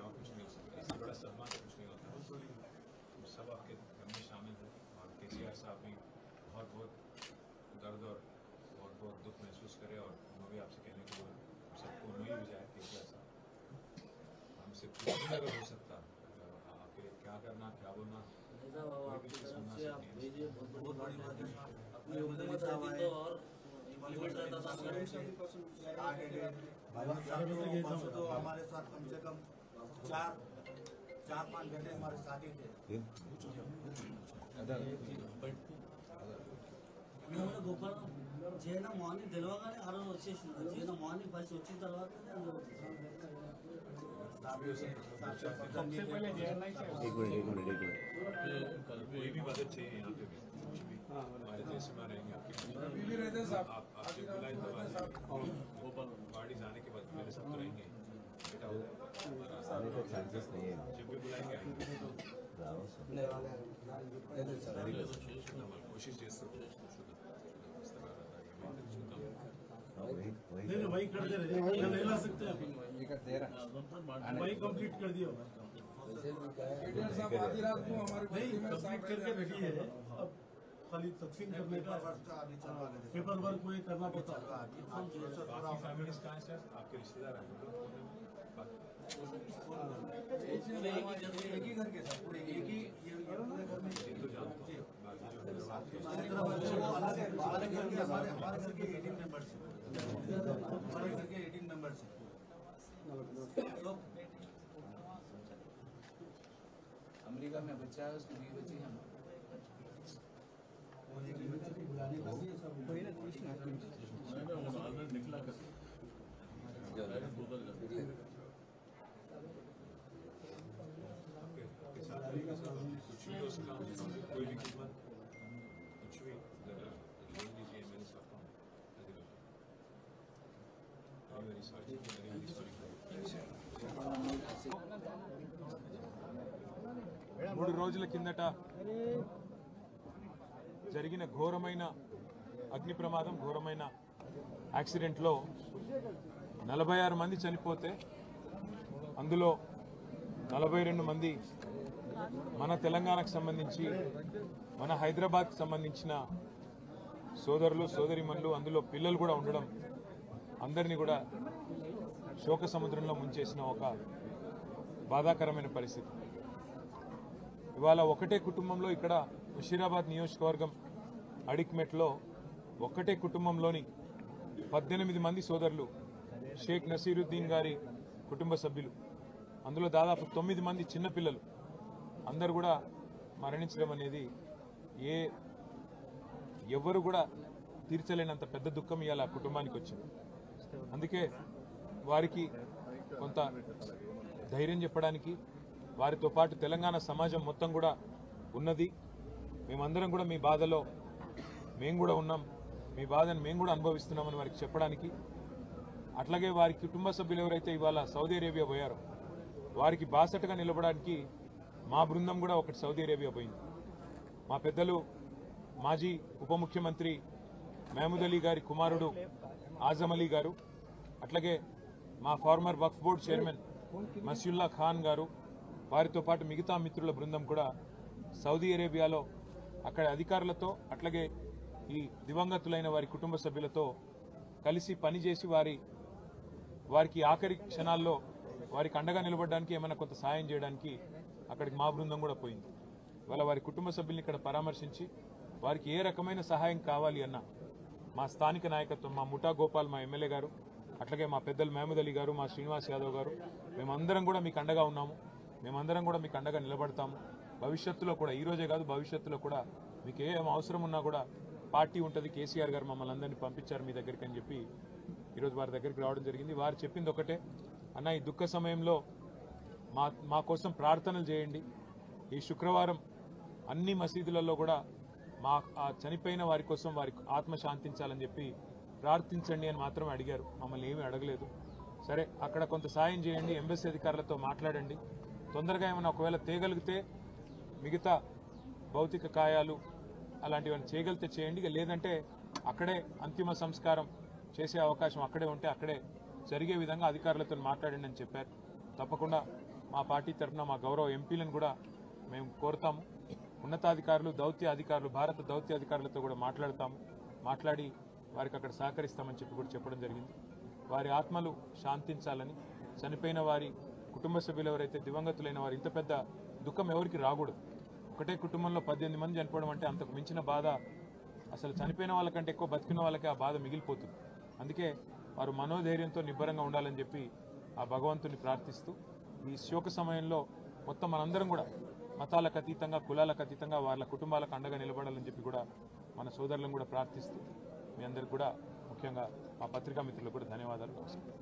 अलावा कुछ नहीं हो सकता। इससे बड़ा सम्मान कुछ नहीं होता। तो सब आपके घर में शामिल है और केसीआर साहब भी बहुत बहुत दर्द और बहुत बहुत दुख महसूस करे और मैं भी आपसे कहने को सबको उम्मीद भी जाए केसीआर साहब हमसे कुछ भी अगर हो सकता आपके लिए क्या करना क्या बोलना कोई भी चीज़ सुनना सकती है। बहुत बड़ी बात है। अपनी उम्मीद तो और लिमिट रहता था तो हमारे साथ कम से कम 4-5 घंटे हमारे साथ ही थे। గోపాల్ జైన మార్నింగ్ తెలియగానే ఆ రోజు వచ్చేసింది. జైన మార్నింగ్ ఫస్ట్ వచ్చిన తర్వాత कोई भी मदद चाहिए यहाँ पे भी कुछ भी हमारे देश में रहेंगे आपके आपसे बुलाए तो पार्टी जाने के बाद मेरे साथ तो रहेंगे बेटा चांसेस नहीं है जब भी बुलाएंगे कोशिश वही कर दे रहे नहीं ला सकते वही कंप्लीट कर दिया नहीं कंप्लीट करके रेडी है। अब खाली तदफीन करने का पेपर वर्क कोई करना पड़ता है। बाकी फैमिलीज कहाँ हैं सर आपके रिश्तेदार हैं एक ही घर के सर पूरे एक ही पूरे घर में तो जानते हैं बाकी जो हमारे घर के 18 मेंबर्स हमारे घर के 18 मेंबर्स अमेरिका में बच्चा है उसकी 2 बच्ची हम निकला कुछ भी हो सका कोई भी खिदमत कुछ भी लीजिए मेरे साथ मेरी सॉरी मेरी सॉरी 3 రోజుల కిందట జరిగిన ఘోరమైన అగ్ని ప్రమాదం ఘోరమైన యాక్సిడెంట్లో 46 మంది చనిపోతే అందులో 42 మంది మన తెలంగాణకు సంబంధించి మన హైదరాబాద్కి సంబంధించిన సోదరులు సోదరిమణులు అందులో పిల్లలు కూడా ఉండడం అందరినీ కూడా శోక సముద్రంలో ముంచేసిన ఒక బాధాకరమైన పరిస్థితి. ఇవాళ ఒకటే కుటుంబంలో ఇక్కడ ముషీరాబాద్ నియోజకవర్గం అడిక్మెట్లో ఒకటే కుటుంబంలోని 18 మంది సోదరులు షేక్ నసీరుద్దీన్ గారి కుటుంబ సభ్యులు అందులో దాదాపు 9 మంది చిన్నపిల్లలు అందరూ కూడా మరణించడం అనేది ఎవరు కూడా తీర్చలేనంత పెద్ద దుఃఖం ఇవాళ కుటుంబానికి వచ్చింది. అందుకే వారికి కొంత ధైర్యం చెప్పడానికి వారితో పాటు తెలంగాణ సమాజం మొత్తం కూడా ఉన్నది. మేమందరం కూడా మీ బాధలో మేము కూడా ఉన్నాం, మీ బాధను మేము కూడా అనుభవిస్తున్నామని వారికి చెప్పడానికి, అట్లాగే వారి కుటుంబ సభ్యులు ఎవరైతే ఇవాళ సౌదీ అరేబియా పోయారో వారికి బాసటగా నిలబడడానికి మా బృందం కూడా ఒకటి సౌదీ అరేబియా పోయింది. మా పెద్దలు మాజీ ఉప ముఖ్యమంత్రి మహమూద్ అలీ గారి కుమారుడు ఆజం అలీ గారు, అట్లాగే మా ఫార్మర్ వక్ఫ్ బోర్డ్ చైర్మన్ మసియుల్లా ఖాన్ గారు, వారితో పాటు మిగతా మిత్రుల బృందం కూడా సౌదీ అరేబియాలో అక్కడ అధికారులతో అట్లాగే ఈ దివంగతులైన వారి కుటుంబ సభ్యులతో కలిసి పనిచేసి వారికి ఆఖరి క్షణాల్లో వారికి అండగా నిలబడడానికి ఏమైనా కొంత సాయం చేయడానికి అక్కడికి మా బృందం కూడా పోయింది. ఇవాళ వారి కుటుంబ సభ్యుల్ని ఇక్కడ పరామర్శించి వారికి ఏ రకమైన సహాయం కావాలి అన్న మా స్థానిక నాయకత్వం, మా ముఠా గోపాల్ మా ఎమ్మెల్యే గారు, అట్లాగే మా పెద్దలు మహమూద్ అలీ గారు, మా శ్రీనివాస్ యాదవ్ గారు, మేమందరం కూడా మీకు అండగా ఉన్నాము, మేమందరం కూడా మీకు అండగా నిలబడతాము. భవిష్యత్తులో కూడా, ఈ రోజే కాదు భవిష్యత్తులో కూడా మీకు ఏం అవసరం ఉన్నా కూడా పార్టీ ఉంటుంది, కేసీఆర్ గారు మమ్మల్ని అందరినీ పంపించారు మీ దగ్గరికి అని చెప్పి ఈరోజు వారి దగ్గరికి రావడం జరిగింది. వారు చెప్పింది ఒకటే, అన్న ఈ దుఃఖ సమయంలో మా కోసం ప్రార్థనలు చేయండి. ఈ శుక్రవారం అన్ని మసీదులలో కూడా ఆ చనిపోయిన వారి కోసం వారికి ఆత్మ శాంతించాలని చెప్పి ప్రార్థించండి అని మాత్రమే అడిగారు, మమ్మల్ని ఏమీ అడగలేదు. సరే అక్కడ కొంత సాయం చేయండి, ఎంబసీ అధికారులతో మాట్లాడండి, తొందరగా ఏమైనా ఒకవేళ తేగలిగితే మిగతా భౌతిక కాయాలు అలాంటివన్నీ చేయగలిగితే చేయండి, లేదంటే అక్కడే అంతిమ సంస్కారం చేసే అవకాశం అక్కడే ఉంటే అక్కడే జరిగే విధంగా అధికారులతో మాట్లాడండి అని చెప్పారు. తప్పకుండా మా పార్టీ తరఫున మా గౌరవ ఎంపీలను కూడా మేము కోరుతాము. ఉన్నతాధికారులు, దౌత్య అధికారులు, భారత దౌత్య అధికారులతో కూడా మాట్లాడి వారికి అక్కడ సహకరిస్తామని చెప్పి కూడా చెప్పడం జరిగింది. వారి ఆత్మలు శాంతించాలని, చనిపోయిన వారి కుటుంబ సభ్యులు ఎవరైతే దివంగతులైన వారు, ఇంత పెద్ద దుఃఖం ఎవరికి రాకూడదు. ఒకటే కుటుంబంలో 18 మంది చనిపోవడం అంటే అంతకు మించిన బాధ అసలు చనిపోయిన వాళ్ళకంటే ఎక్కువ బతికిన వాళ్ళకే ఆ బాధ మిగిలిపోతుంది. అందుకే వారు మనోధైర్యంతో నిబ్బరంగా ఉండాలని చెప్పి ఆ భగవంతుని ప్రార్థిస్తూ ఈ శోక సమయంలో మొత్తం మనందరం కూడా మతాలకు అతీతంగా, కులాలకు అతీతంగా వాళ్ళ కుటుంబాలకు అండగా నిలబడాలని చెప్పి కూడా మన సోదరులను కూడా ప్రార్థిస్తూ మీ అందరికి కూడా ముఖ్యంగా మా పత్రికా మిత్రులకు కూడా ధన్యవాదాలు. నమస్కారం.